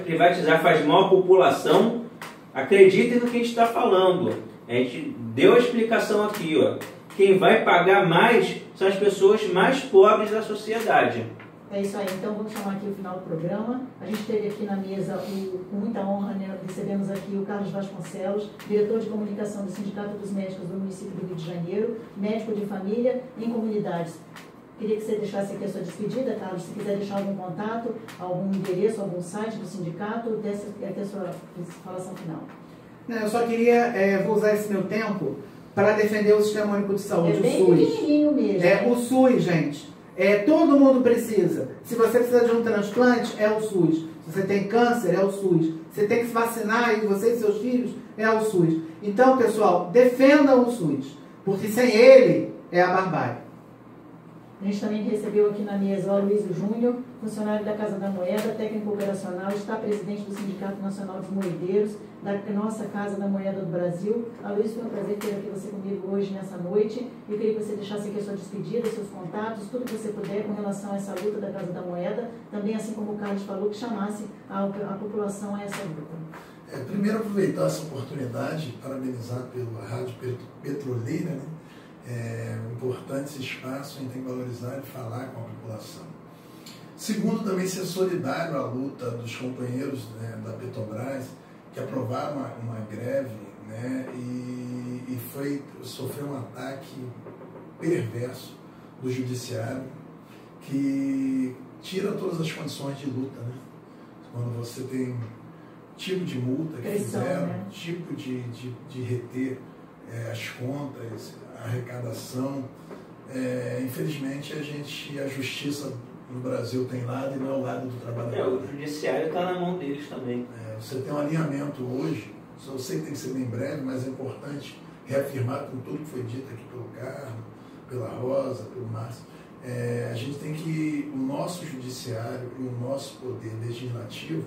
privatizar faz mal à população. Acreditem no que a gente está falando. A gente deu a explicação aqui, ó. Quem vai pagar mais são as pessoas mais pobres da sociedade. É isso aí, então vamos chamar aqui o final do programa. A gente teve aqui na mesa, com muita honra, né, recebemos aqui o Carlos Vasconcelos, diretor de comunicação do Sindicato dos Médicos do município do Rio de Janeiro, médico de família em comunidades. Queria que você deixasse aqui a sua despedida, Carlos, se quiser deixar algum contato, algum endereço, algum site do sindicato, até a sua falação final. Não, eu só queria, vou usar esse meu tempo para defender o Sistema Único de Saúde, o SUS. É bem pequenininho mesmo. O SUS, gente. Todo mundo precisa. Se você precisa de um transplante, é o SUS. Se você tem câncer, é o SUS. Você tem que se vacinar, e você e seus filhos, é o SUS. Então, pessoal, defendam o SUS. Porque sem ele, é a barbárie. A gente também recebeu aqui na mesa o Aloysio Júnior, funcionário da Casa da Moeda, técnico operacional, está presidente do Sindicato Nacional dos Moedeiros, da nossa Casa da Moeda do Brasil. Aloysio, foi um prazer ter aqui você comigo hoje, nessa noite. Eu queria que você deixasse aqui a sua despedida, seus contatos, tudo que você puder com relação a essa luta da Casa da Moeda. Também, assim como o Carlos falou, que chamasse a população a essa luta. Primeiro, aproveitar essa oportunidade, parabenizar pela Rádio Petroleira, né? É importante esse espaço, a gente tem que valorizar e falar com a população. Segundo, também ser solidário à luta dos companheiros, né, da Petrobras, que aprovaram uma greve, né, e sofreu um ataque perverso do judiciário, que tira todas as condições de luta. Né? Quando você tem tipo de multa que fizeram, né? Tipo de reter as contas, a arrecadação. Infelizmente, a justiça no Brasil tem lado e não é o lado do trabalhador. O judiciário está na mão deles também. Você tem um alinhamento hoje, eu sei que tem que ser bem breve, mas é importante reafirmar com tudo que foi dito aqui pelo Carlos, pela Rosa, pelo Márcio. A gente tem que, o nosso judiciário e o nosso poder legislativo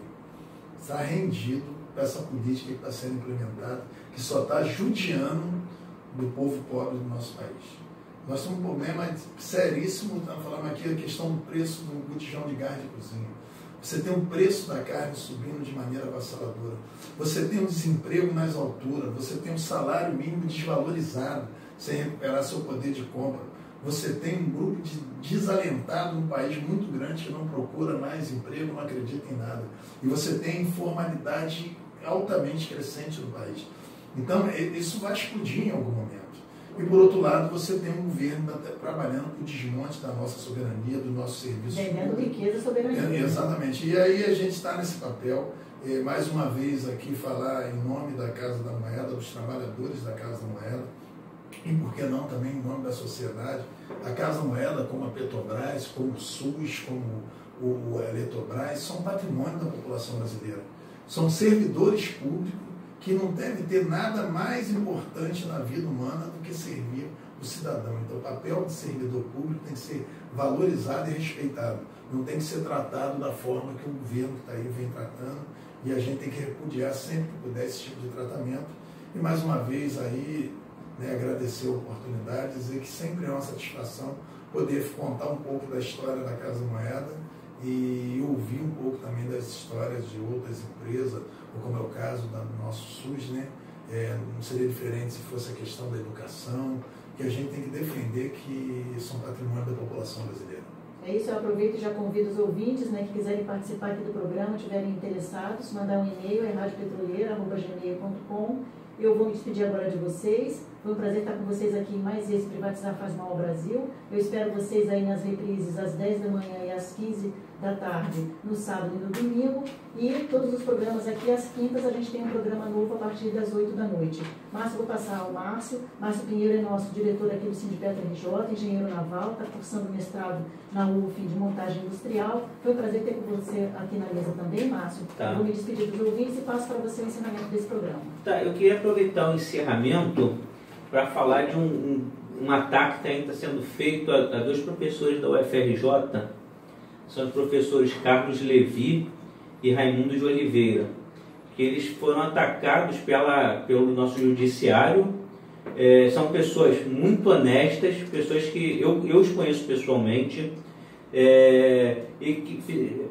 está rendido para essa política que está sendo implementada, que só está judiando do povo pobre do nosso país. Nós temos um problema seríssimo, estamos falando aqui, a questão do preço do botijão de gás de cozinha. Você tem o preço da carne subindo de maneira avassaladora. Você tem o desemprego nas alturas. Você tem o salário mínimo desvalorizado, sem recuperar seu poder de compra. Você tem um grupo de desalentado num país muito grande que não procura mais emprego, não acredita em nada. E você tem informalidade altamente crescente no país. Então, isso vai explodir em algum momento. E, por outro lado, você tem um governo trabalhando para o desmonte da nossa soberania, do nosso serviço. Vendendo riqueza e soberania. Exatamente. E aí a gente está nesse papel, mais uma vez aqui, falar em nome da Casa da Moeda, dos trabalhadores da Casa da Moeda, e por que não também em nome da sociedade. A Casa da Moeda, como a Petrobras, como o SUS, como o Eletrobras, são patrimônio da população brasileira. São servidores públicos que não deve ter nada mais importante na vida humana do que servir o cidadão. Então, o papel de servidor público tem que ser valorizado e respeitado. Não tem que ser tratado da forma que o governo que está aí vem tratando, e a gente tem que repudiar sempre que puder esse tipo de tratamento. E, mais uma vez, aí, agradecer a oportunidade, dizer que sempre é uma satisfação poder contar um pouco da história da Casa Moeda e ouvir um pouco também das histórias de outras empresas, ou como é o caso do nosso SUS, não seria diferente se fosse a questão da educação, que a gente tem que defender, que são patrimônio da população brasileira. É isso, eu aproveito e já convido os ouvintes que quiserem participar aqui do programa, estiverem interessados, mandar um e-mail, radiopetroleira@gmail.com. Eu vou me despedir agora de vocês. Foi um prazer estar com vocês aqui em mais esse Privatizar Faz Mal ao Brasil. Eu espero vocês aí nas reprises às 10 da manhã e às 15 da tarde, no sábado e no domingo. E todos os programas aqui, às quintas, a gente tem um programa novo a partir das 8 da noite. Márcio, vou passar ao Márcio. Márcio Pinheiro é nosso diretor aqui do Sindipetra RJ, engenheiro naval, está cursando mestrado na UF de montagem industrial. Foi um prazer ter com você aqui na mesa também, Márcio. Tá. Eu vou me despedir dos ouvintes e passo para você o encerramento desse programa. Tá, eu queria aproveitar o encerramento para falar de um ataque que está sendo feito a dois professores da UFRJ, são os professores Carlos Levi e Raimundo de Oliveira, que eles foram atacados pelo nosso judiciário. São pessoas muito honestas, pessoas que eu os conheço pessoalmente, e que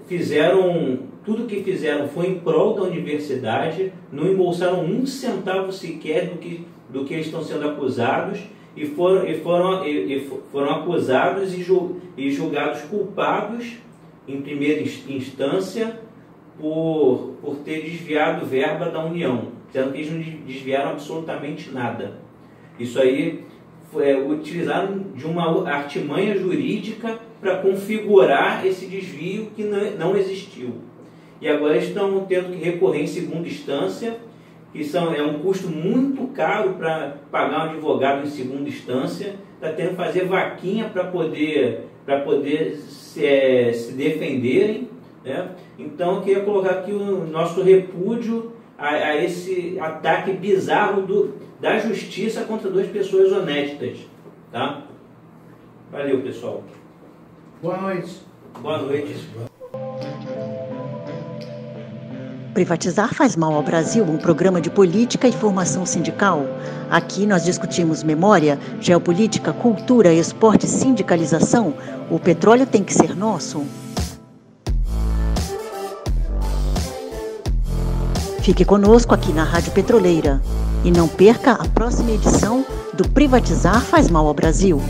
fizeram, tudo que fizeram foi em prol da universidade, não embolsaram um centavo sequer do que eles estão sendo acusados, e foram acusados e julgados culpados em primeira instância por ter desviado verba da União, sendo que eles não desviaram absolutamente nada. Isso aí utilizaram de uma artimanha jurídica para configurar esse desvio que não existiu. E agora estão tendo que recorrer em segunda instância, que é um custo muito caro para pagar um advogado em segunda instância, está tendo que fazer vaquinha para poder se defenderem, né? Então eu queria colocar aqui o nosso repúdio a esse ataque bizarro da justiça contra duas pessoas honestas, tá? Valeu, pessoal. Boa noite. Boa noite. Privatizar Faz Mal ao Brasil, um programa de política e formação sindical. Aqui nós discutimos memória, geopolítica, cultura, esporte e sindicalização. O petróleo tem que ser nosso. Fique conosco aqui na Rádio Petroleira e não perca a próxima edição do Privatizar Faz Mal ao Brasil.